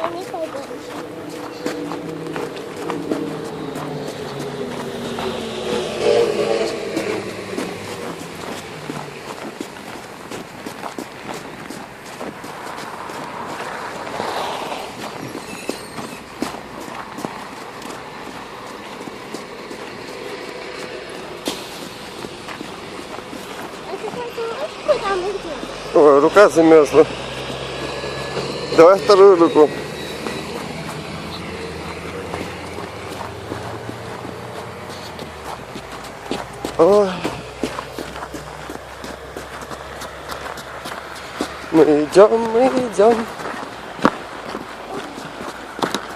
Я не пойду. Ой, рука замерзла. Давай вторую руку. Ой. Мы идем.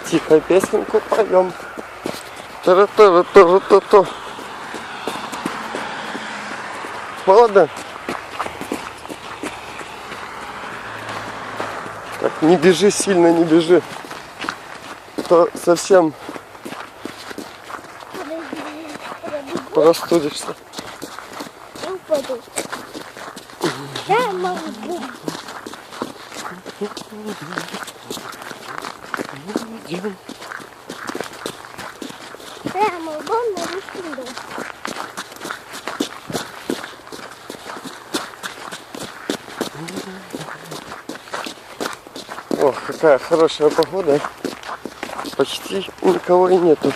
Тихо песенку поем. Тара-тара-тара-та-та. Холодно? Так, не бежи сильно, не бежи. То совсем простудишься. Я упаду. Я могу. Идем. Прямо вон на ручку. Ох, какая хорошая погода. Почти никого и нету.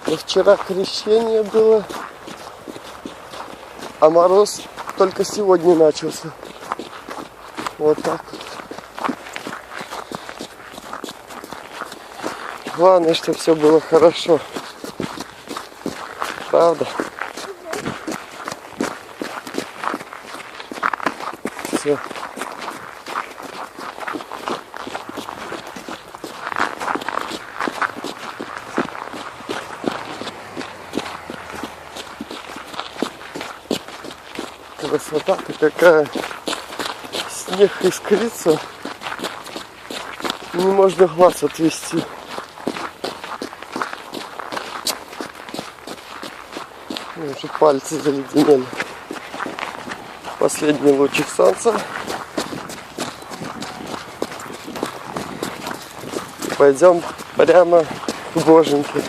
Но вчера крещение было, а мороз только сегодня начался. Вот так вот. Главное, чтобы все было хорошо. Правда? Все. Красота-то какая. Снег искрится. Не можно глаз отвести. Уже пальцы заледенели. Последний лучик солнца. Пойдем прямо к Боженьке.